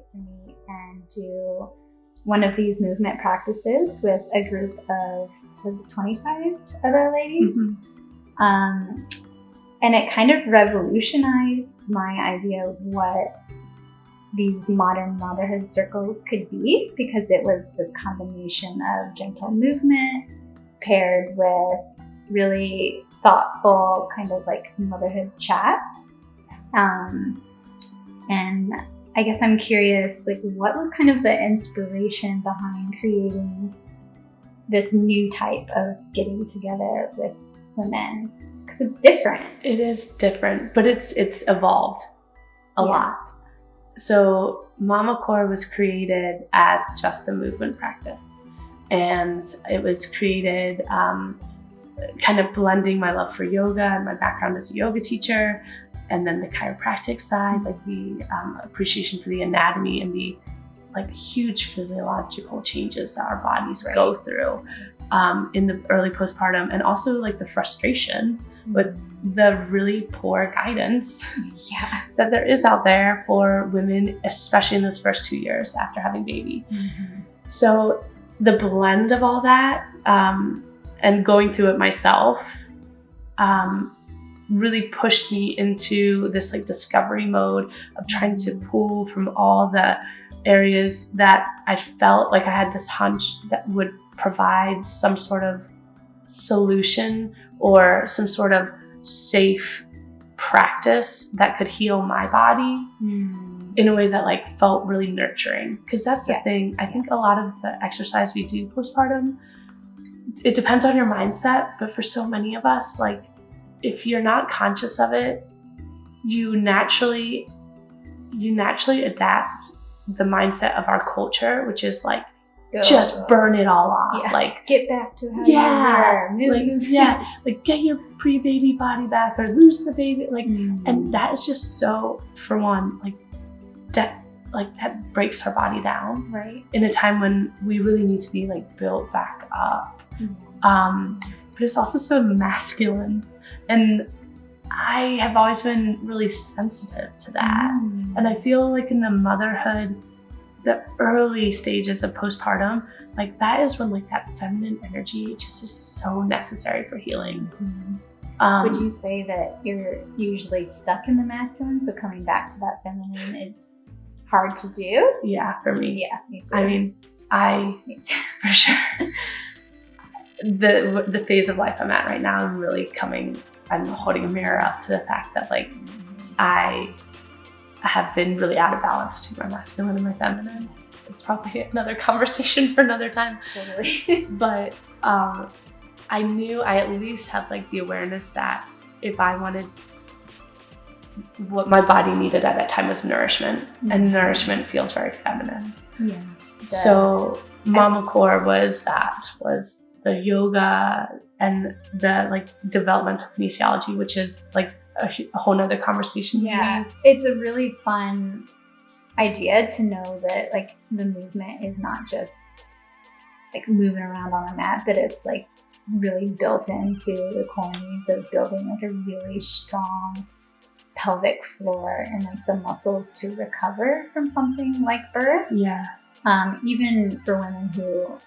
get to meet and do one of these movement practices with a group of, was it 25 other ladies? And it kind of revolutionized my idea of what these modern motherhood circles could be, because it was this combination of gentle movement paired with really thoughtful kind of like motherhood chat. And I guess I'm curious, like, what was kind of the inspiration behind creating this new type of getting together with women? Because it's different. It is different, but it's evolved a lot. So MamaCore was created as just a movement practice. And it was created kind of blending my love for yoga and my background as a yoga teacher, and then the chiropractic side, like the appreciation for the anatomy and the like huge physiological changes that our bodies go through in the early postpartum, and also like the frustration with the really poor guidance that there is out there for women, especially in those first 2 years after having baby. So the blend of all that and going through it myself really pushed me into this like discovery mode of trying to pull from all the areas that I felt like I had this hunch that would provide some sort of solution or some sort of safe practice that could heal my body in a way that like felt really nurturing. Because that's the thing. I think a lot of the exercise we do postpartum, it depends on your mindset, but for so many of us, like if you're not conscious of it, you naturally adapt the mindset of our culture, which is like, just burn it all off. Like get back to how you were. Like get your pre-baby body back or lose the baby. Like, and that is just so, for one, like that breaks our body down. Right. In a time when we really need to be like built back up. But it's also so masculine. And I have always been really sensitive to that. And I feel like in the motherhood, the early stages of postpartum, like that is when like that feminine energy just is so necessary for healing. Would you say that you're usually stuck in the masculine, so coming back to that feminine is hard to do? Yeah, for me. Yeah, me too. I mean, for sure. The phase of life I'm at right now, I'm holding a mirror up to the fact that like I have been really out of balance between my masculine and my feminine. It's probably another conversation for another time. Totally. But I knew I at least had like the awareness that if I wanted, what my body needed at that time was nourishment, and nourishment feels very feminine. So MamaCore was the yoga and the like developmental kinesiology, which is like a whole nother conversation. It's a really fun idea to know that like the movement is not just like moving around on a mat, but it's like really built into the core needs of building like a really strong pelvic floor and like the muscles to recover from something like birth. Even for women who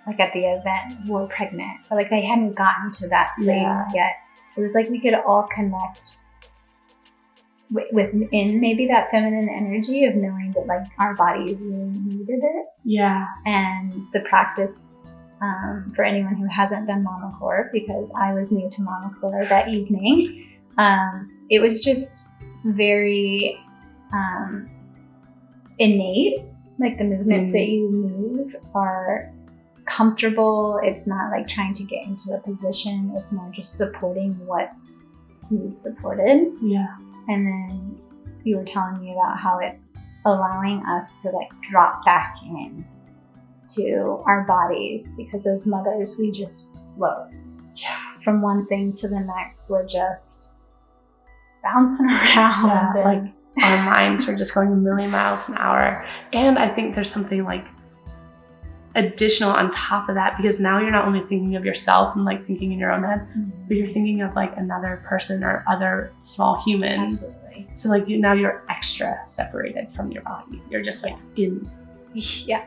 like at the event were pregnant, but like they hadn't gotten to that place yet. It was like we could all connect within maybe that feminine energy of knowing that like our body really needed it. And the practice for anyone who hasn't done MamaCore, because I was new to MamaCore that evening, it was just very innate. Like the movements that you move are comfortable. It's not like trying to get into a position. It's more just supporting what needs supported. And then you were telling me about how it's allowing us to like drop back in to our bodies, because as mothers we just float from one thing to the next. We're just bouncing around. Like our minds are just going a million miles an hour. And I think there's something like additional on top of that, because now you're not only thinking of yourself and like thinking in your own head, but you're thinking of like another person or other small humans. Absolutely. So like now you're extra separated from your body. You're just like in. Yeah.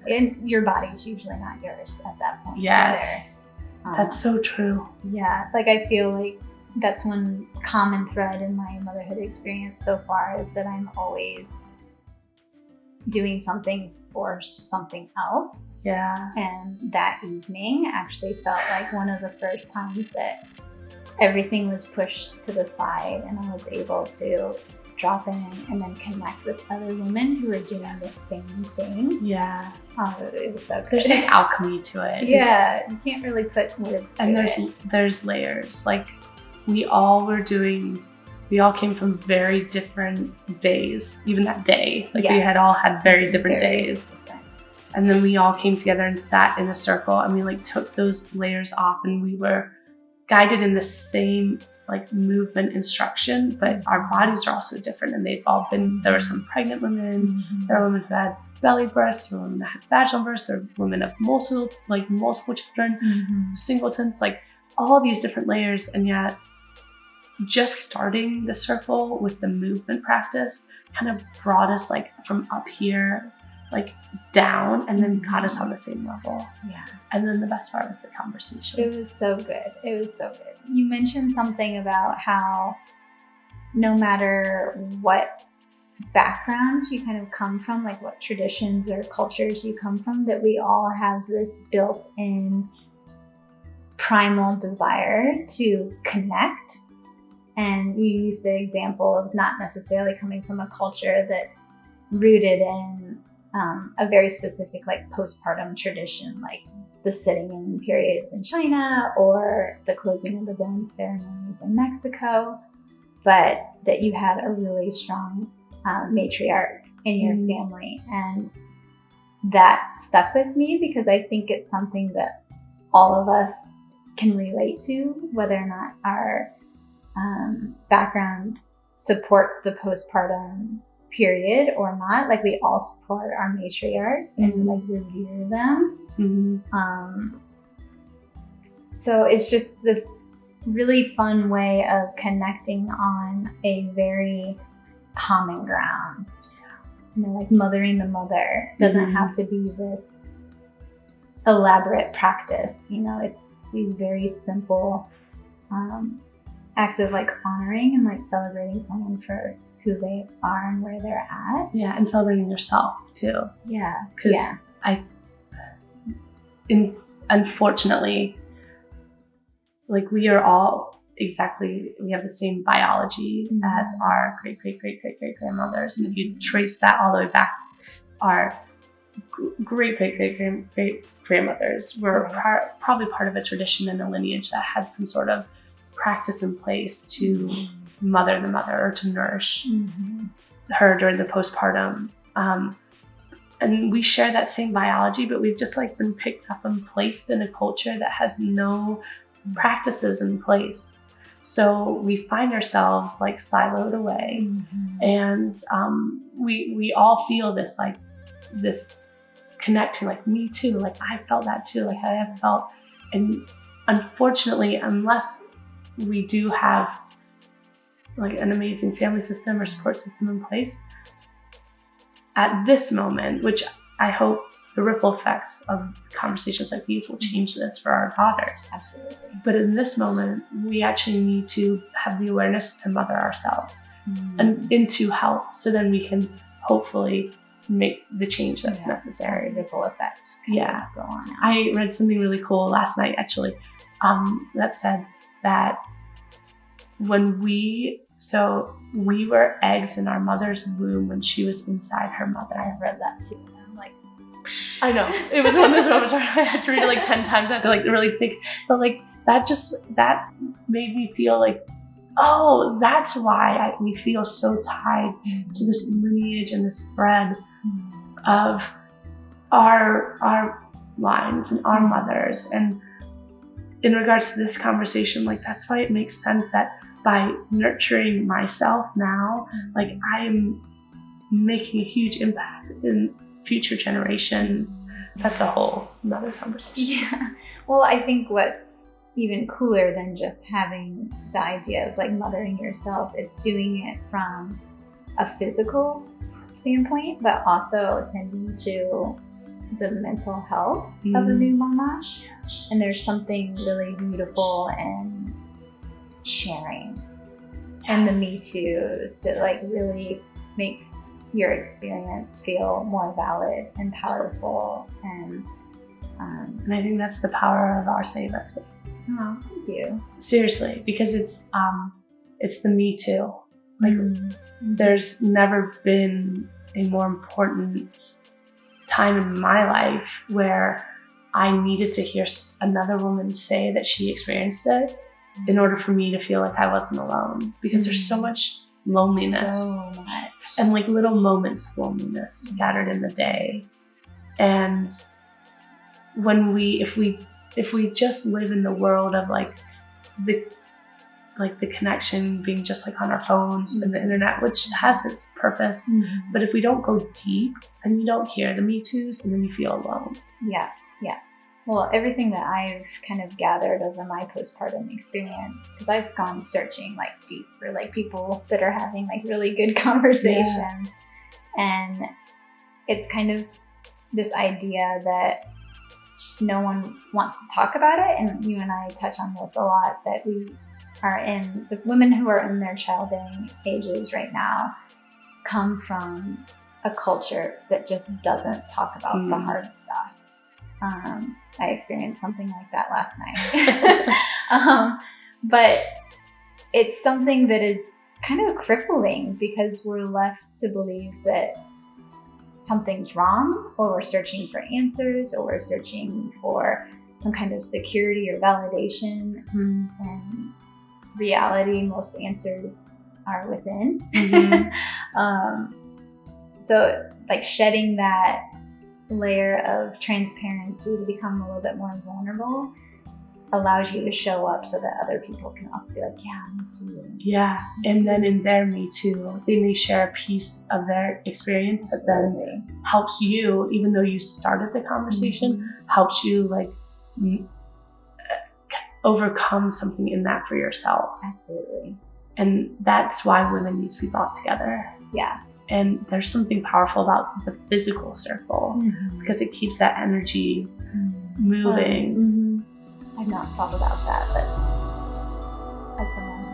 And your body's usually not yours at that point. Yes. That's so true. Yeah. Like I feel like that's one common thread in my motherhood experience so far is that I'm always doing something for something else. Yeah. And that evening actually felt like one of the first times that everything was pushed to the side and I was able to drop in and then connect with other women who were doing the same thing. Yeah. It was so good. There's like alchemy to it. Yeah. You can't really put words to it. And there's layers. Like we all came from very different days, even that day. Like we had all had very different days. Different. And then we all came together and sat in a circle and we like took those layers off and we were guided in the same like movement instruction, but our bodies are also different and they've all been, there were some pregnant women, there were women who had belly births, there were women that had vaginal births, there were women of multiple children, singletons, like all these different layers. And yet just starting the circle with the movement practice kind of brought us like from up here, like down and then got us on the same level. Yeah. And then the best part was the conversation. It was so good. It was so good. You mentioned something about how no matter what background you kind of come from, like what traditions or cultures you come from, that we all have this built-in primal desire to connect. And you use the example of not necessarily coming from a culture that's rooted in a very specific like postpartum tradition, like the sitting in periods in China or the closing of the bone ceremonies in Mexico, but that you had a really strong matriarch in your family. And that stuck with me because I think it's something that all of us can relate to, whether or not our background supports the postpartum period or not. Like we all support our matriarchs and like revere them. So it's just this really fun way of connecting on a very common ground. You know, like mothering the mother doesn't have to be this elaborate practice. You know, it's these very simple acts of like honoring and like celebrating someone for who they are and where they're at. Yeah, and celebrating yourself too. Yeah. Because unfortunately, like we are all we have the same biology as our great-great-great-great-great-grandmothers. And if you trace that all the way back, our great-great-great-great-great-grandmothers were probably part of a tradition and a lineage that had some sort of practice in place to mother the mother or to nourish her during the postpartum. And we share that same biology, but we've just like been picked up and placed in a culture that has no practices in place. So we find ourselves like siloed away, and we all feel this like this connecting, like me too, like I felt that too, like I have felt. And unfortunately, unless we do have like an amazing family system or support system in place at this moment, which I hope the ripple effects of conversations like these will change this for our daughters. Absolutely. But in this moment, we actually need to have the awareness to mother ourselves and into health, so then we can hopefully make the change that's necessary. Ripple effect. Go on. I read something really cool last night, actually, that said that when we were eggs in our mother's womb when she was inside her mother. I read that too. And I'm like, I know. It was one of those moments where I had to read it like 10 times. I had to like really think. But like that made me feel like, oh, that's why we feel so tied to this lineage and this thread of our lines and our mothers. And in regards to this conversation, like that's why it makes sense that by nurturing myself now, like I'm making a huge impact in future generations. That's a whole another conversation. Yeah. Well, I think what's even cooler than just having the idea of like mothering yourself. It's doing it from a physical standpoint, but also tending to the mental health of a new mama. And there's something really beautiful in sharing and the Me Too's that like really makes your experience feel more valid and powerful. And I think that's the power of our Save Us space. Oh, thank you. Seriously, because it's the Me Too. Like there's never been a more important time in my life where I needed to hear another woman say that she experienced it in order for me to feel like I wasn't alone. Because there's so much loneliness, So much. and like little moments of loneliness scattered in the day. And if we just live in the world of like the connection being just like on our phones and the internet, which has its purpose, but if we don't go deep, then you don't hear the Me Too's, and then you feel alone. Yeah. Well, everything that I've kind of gathered over my postpartum experience, because I've gone searching like deep for like people that are having like really good conversations, and it's kind of this idea that no one wants to talk about it. And you and I touch on this a lot, that we are in, the women who are in their childbearing ages right now come from a culture that just doesn't talk about the hard stuff. I experienced something like that last night. But it's something that is kind of crippling, because we're left to believe that something's wrong, or we're searching for answers, or we're searching for some kind of security or validation. And reality, most answers are within. So like shedding that layer of transparency to become a little bit more vulnerable allows you to show up so that other people can also be like, yeah, me too. Yeah, and then in their Me Too, they may share a piece of their experience that then helps you, even though you started the conversation, helps you like overcome something in that for yourself. Absolutely. And that's why women need to be brought together. Yeah. And there's something powerful about the physical circle, because it keeps that energy moving. I've not thought about that, but as someone